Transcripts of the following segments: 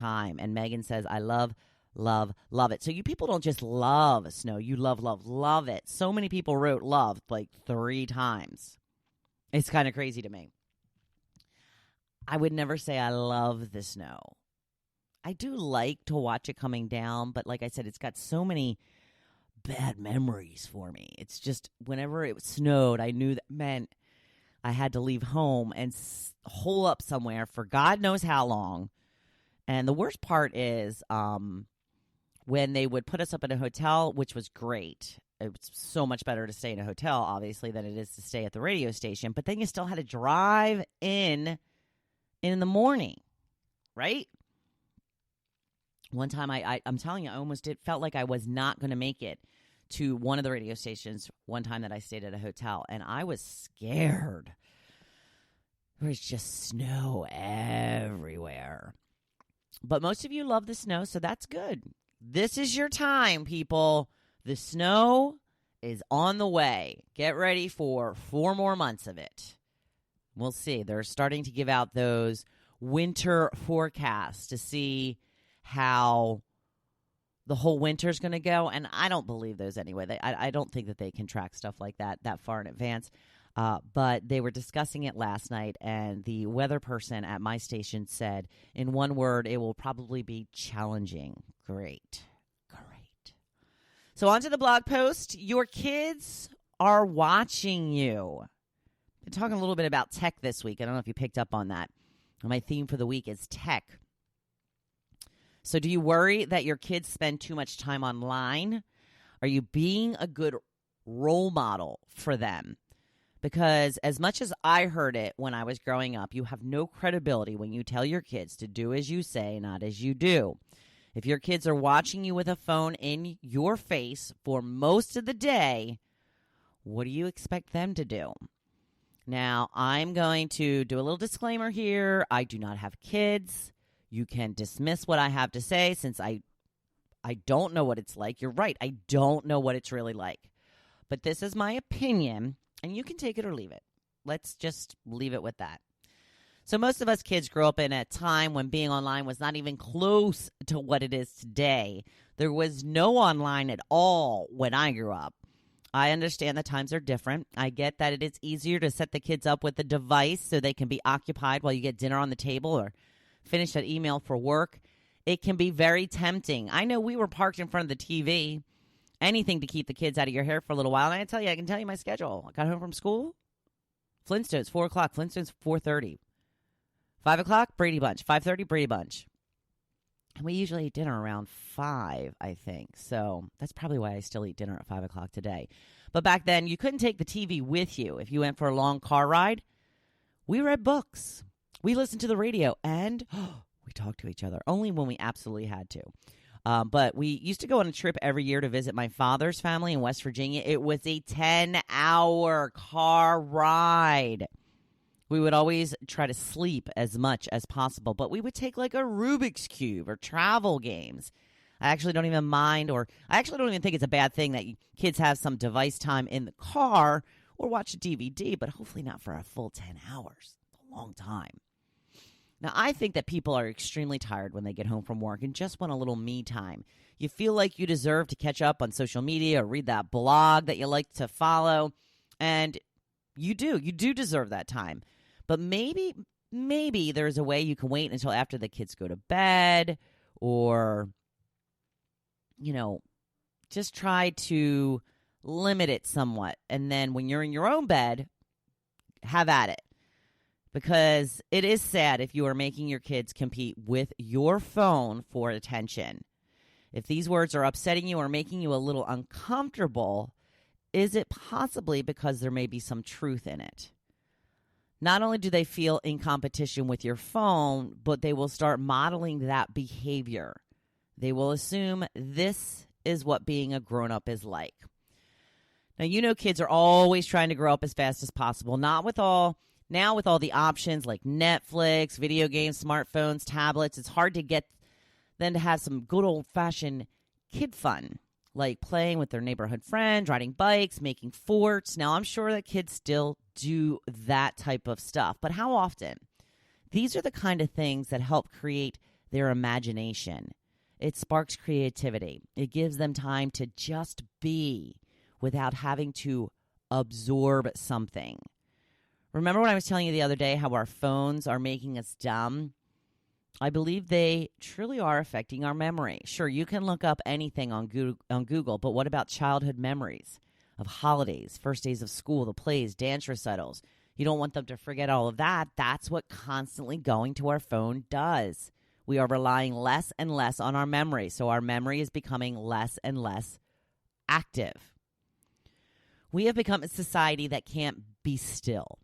time. And Megan says, I love, love, love it. So you people don't just love snow. You love, love, love it. So many people wrote love like 3 times. It's kind of crazy to me. I would never say I love the snow. I do like to watch it coming down, but like I said, it's got so many bad memories for me. It's just whenever it snowed, I knew that meant I had to leave home and hole up somewhere for God knows how long. And the worst part is when they would put us up in a hotel, which was great. It's so much better to stay in a hotel, obviously, than it is to stay at the radio station. But then you still had to drive in the morning, right? One time, I'm telling you, felt like I was not going to make it to one of the radio stations one time that I stayed at a hotel, and I was scared. There was just snow everywhere. But most of you love the snow, so that's good. This is your time, people. The snow is on the way. Get ready for 4 more months of it. We'll see. They're starting to give out those winter forecasts to see how the whole winter's going to go, and I don't believe those anyway. I don't think that they can track stuff like that far in advance. But they were discussing it last night, and the weather person at my station said, in one word, it will probably be challenging. Great. So on to the blog post. Your kids are watching you. Been talking a little bit about tech this week. I don't know if you picked up on that. My theme for the week is tech. So do you worry that your kids spend too much time online? Are you being a good role model for them? Because as much as I heard it when I was growing up, you have no credibility when you tell your kids to do as you say, not as you do. If your kids are watching you with a phone in your face for most of the day, what do you expect them to do? Now, I'm going to do a little disclaimer here. I do not have kids. You can dismiss what I have to say since I don't know what it's like. You're right. I don't know what it's really like. But this is my opinion, and you can take it or leave it. Let's just leave it with that. So most of us kids grew up in a time when being online was not even close to what it is today. There was no online at all when I grew up. I understand the times are different. I get that it is easier to set the kids up with a device so they can be occupied while you get dinner on the table or finish that email for work. It can be very tempting. I know we were parked in front of the TV, anything to keep the kids out of your hair for a little while. And I can tell you my schedule. I got home from school, Flintstones, 4 o'clock, Flintstones, 4:30. 5 o'clock, Brady Bunch. 5:30, Brady Bunch. And we usually eat dinner around 5, I think. So that's probably why I still eat dinner at 5 o'clock today. But back then, you couldn't take the TV with you. If you went for a long car ride, we read books. We listened to the radio, and we talked to each other, only when we absolutely had to. But we used to go on a trip every year to visit my father's family in West Virginia. It was a 10-hour car ride. We would always try to sleep as much as possible, but we would take like a Rubik's Cube or travel games. I actually don't even think it's a bad thing that kids have some device time in the car or watch a DVD, but hopefully not for a full 10 hours. A long time. Now, I think that people are extremely tired when they get home from work and just want a little me time. You feel like you deserve to catch up on social media or read that blog that you like to follow, and you do deserve that time. But maybe there's a way you can wait until after the kids go to bed or, just try to limit it somewhat. And then when you're in your own bed, have at it. Because it is sad if you are making your kids compete with your phone for attention. If these words are upsetting you or making you a little uncomfortable, is it possibly because there may be some truth in it? Not only do they feel in competition with your phone, but they will start modeling that behavior. They will assume this is what being a grown-up is like. Now, kids are always trying to grow up as fast as possible. Now with all the options like Netflix, video games, smartphones, tablets, it's hard to get them to have some good old-fashioned kid fun, like playing with their neighborhood friends, riding bikes, making forts. Now, I'm sure that kids still do that type of stuff, but how often? These are the kind of things that help create their imagination. It sparks creativity. It gives them time to just be without having to absorb something. Remember when I was telling you the other day how our phones are making us dumb? I believe they truly are affecting our memory. Sure, you can look up anything on Google, but what about childhood memories of holidays, first days of school, the plays, dance recitals? You don't want them to forget all of that. That's what constantly going to our phone does. We are relying less and less on our memory, so our memory is becoming less and less active. We have become a society that can't be still.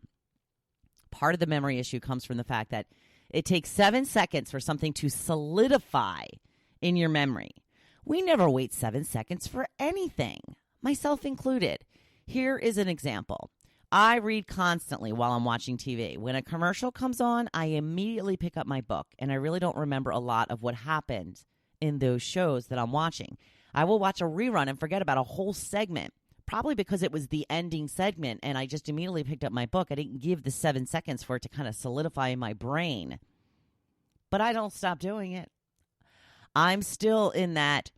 Part of the memory issue comes from the fact that it takes 7 seconds for something to solidify in your memory. We never wait 7 seconds for anything, myself included. Here is an example. I read constantly while I'm watching TV. When a commercial comes on, I immediately pick up my book, and I really don't remember a lot of what happened in those shows that I'm watching. I will watch a rerun and forget about a whole segment, probably because it was the ending segment, and I just immediately picked up my book. I didn't give the 7 seconds for it to kind of solidify in my brain. But I don't stop doing it. I'm still in that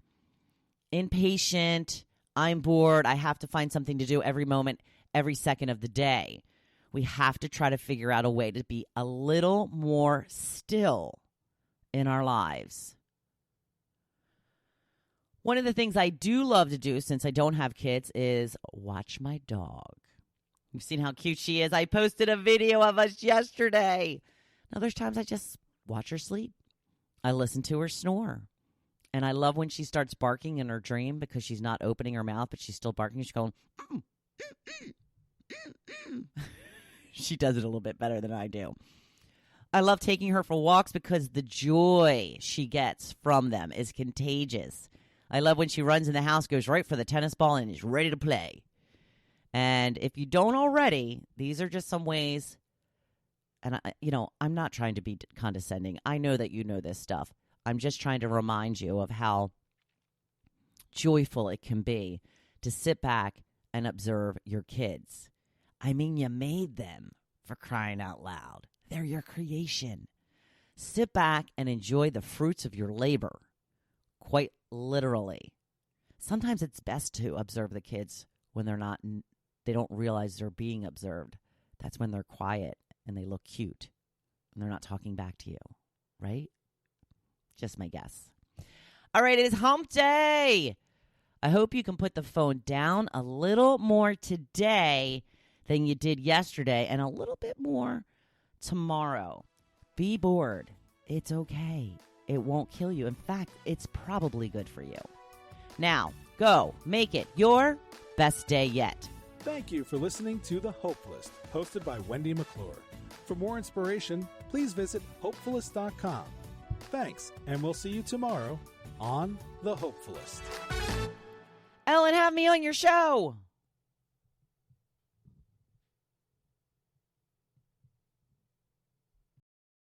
impatient, I'm bored, I have to find something to do every moment, every second of the day. We have to try to figure out a way to be a little more still in our lives. One of the things I do love to do since I don't have kids is watch my dog. You've seen how cute she is. I posted a video of us yesterday. Now, there's times I just watch her sleep. I listen to her snore. And I love when she starts barking in her dream because she's not opening her mouth, but she's still barking. She's going, She does it a little bit better than I do. I love taking her for walks because the joy she gets from them is contagious. I love when she runs in the house, goes right for the tennis ball, and is ready to play. And if you don't already, these are just some ways. And, I'm not trying to be condescending. I know that you know this stuff. I'm just trying to remind you of how joyful it can be to sit back and observe your kids. I mean, you made them, for crying out loud. They're your creation. Sit back and enjoy the fruits of your labor, quite literally. Sometimes it's best to observe the kids when they don't realize they're being observed. That's when they're quiet and they look cute and they're not talking back to you, right? Just my guess. All right, it is hump day. I hope you can put the phone down a little more today than you did yesterday and a little bit more tomorrow. Be bored. It's okay. It won't kill you. In fact, it's probably good for you. Now, go make it your best day yet. Thank you for listening to The Hopefulist, hosted by Wendy McClure. For more inspiration, please visit Hopefulist.com. Thanks, and we'll see you tomorrow on The Hopefulist. Ellen, have me on your show.